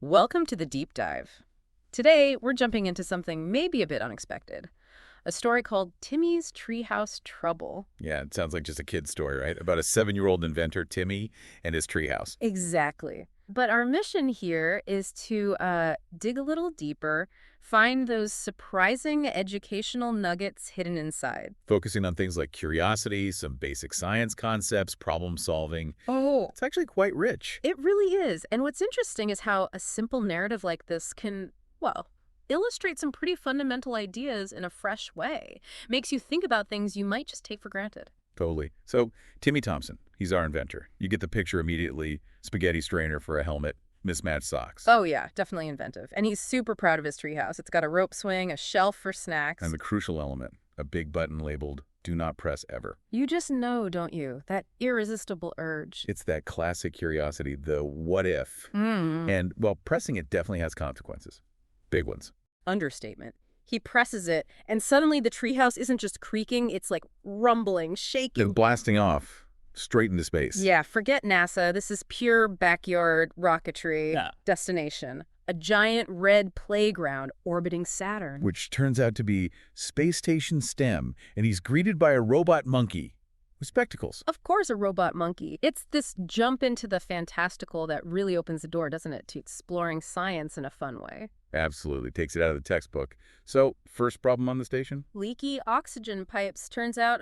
Welcome to the deep dive. Today, we're jumping into something maybe a bit unexpected. A story called Timmy's Treehouse Trouble. Yeah, it sounds like just a kid's story, right? About a 7-year-old inventor, Timmy, and his treehouse. Exactly. But our mission here is to dig a little deeper, find those surprising educational nuggets hidden inside. Focusing on things like curiosity, some basic science concepts, problem solving. Oh, It's actually quite rich. it really is. And what's interesting is how a simple narrative like this can, well, illustrate some pretty fundamental ideas in a fresh way. Makes you think about things you might just take for granted. Totally. So, Timmy Thompson, he's our inventor. You get the picture immediately. Spaghetti strainer for a helmet, mismatched socks. Oh, yeah, definitely inventive. And he's super proud of his treehouse. It's got a rope swing, a shelf for snacks. And the crucial element, a big button labeled, "Do not press ever." You just know, don't you? That irresistible urge. It's that classic curiosity, the what if. Mm. And, well, pressing it definitely has consequences. Big ones. Understatement. He presses it, and suddenly the treehouse isn't just creaking, it's like rumbling, Then shaking. blasting off straight into space. Yeah, forget NASA. This is pure backyard rocketry Yeah. destination. A giant red playground orbiting Saturn. Which turns out to be Space Station STEM, and he's greeted by a robot monkey with spectacles. Of course, a robot monkey. It's this jump into the fantastical that really opens the door, doesn't it, to exploring science in a fun way. Absolutely, takes it out of the textbook. So, first problem on the station? Leaky oxygen pipes. Turns out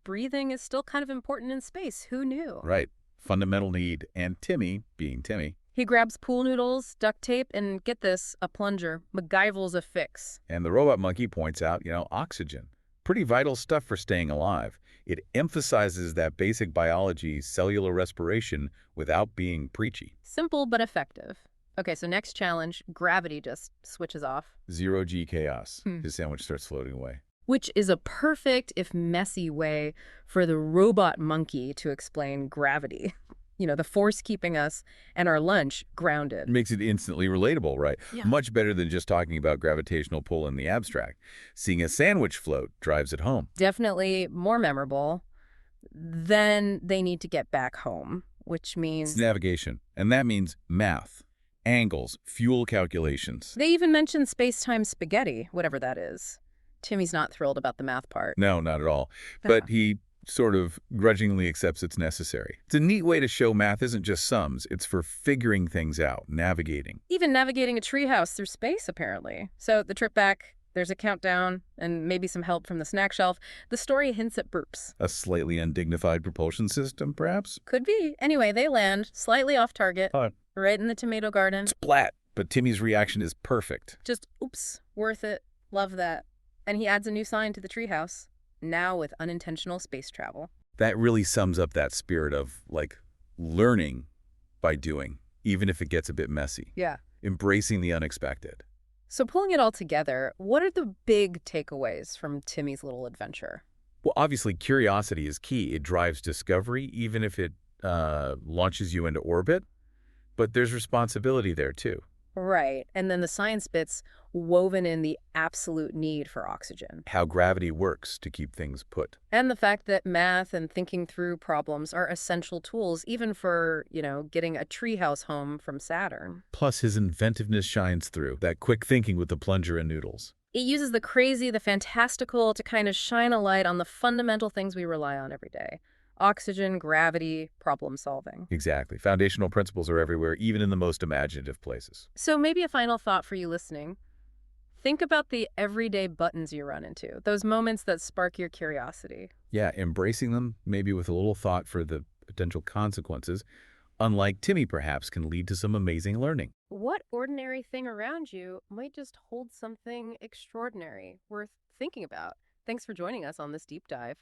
breathing is still kind of important in space. Who knew? Right, fundamental need. And Timmy, being Timmy, He grabs pool noodles, duct tape, and get this, a plunger. MacGyver's a fix. and the robot monkey points out, oxygen. Pretty vital stuff for staying alive. It emphasizes that basic biology, cellular respiration, without being preachy. Simple but effective. Okay, so next challenge, gravity just switches off. Zero-G chaos. Hmm. His sandwich starts floating away. Which is a perfect, if messy, way for the robot monkey to explain gravity. You know, the force keeping us and our lunch grounded. Makes it instantly relatable, right? Yeah. Much better than just talking about gravitational pull in the abstract. Seeing a sandwich float drives it home. Definitely more memorable. Then they need to get back home, which It's means navigation, and that means math, angles, fuel calculations. they even mention space-time spaghetti, whatever that is. Timmy's not thrilled about the math part. No, not at all. But he sort of grudgingly accepts it's necessary. It's a neat way to show math isn't just sums. It's for figuring things out, navigating. Even navigating a treehouse through space, apparently. So the trip back, there's a countdown, and maybe some help from the snack shelf. The story hints at burps. A slightly undignified propulsion system, perhaps? Could be. Anyway, they land, slightly off target, Huh. right in the tomato garden. Splat! But Timmy's reaction is perfect. Just, oops, worth it. Love that. And he adds a new sign to the treehouse, now with unintentional space travel. That really sums up that spirit of, learning by doing, even if it gets a bit messy. Yeah. Embracing the unexpected. So pulling it all together, what are the big takeaways from Timmy's little adventure? Well, obviously, curiosity is key. It drives discovery, even if it launches you into orbit. But there's responsibility there, too. Right. And then the science bits woven in the absolute need for oxygen. How gravity works to keep things put. And the fact that math and thinking through problems are essential tools, even for, getting a treehouse home from Saturn. Plus, his inventiveness shines through. That quick thinking with the plunger and noodles. It uses the crazy, the fantastical to kind of shine a light on the fundamental things we rely on every day. Oxygen, gravity, problem solving. Exactly. Foundational principles are everywhere, even in the most imaginative places. So maybe a final thought for you listening. Think about the everyday buttons you run into, those moments that spark your curiosity. Yeah, embracing them, maybe with a little thought for the potential consequences, unlike Timmy perhaps, can lead to some amazing learning. What ordinary thing around you might just hold something extraordinary, worth thinking about? Thanks for joining us on this deep dive.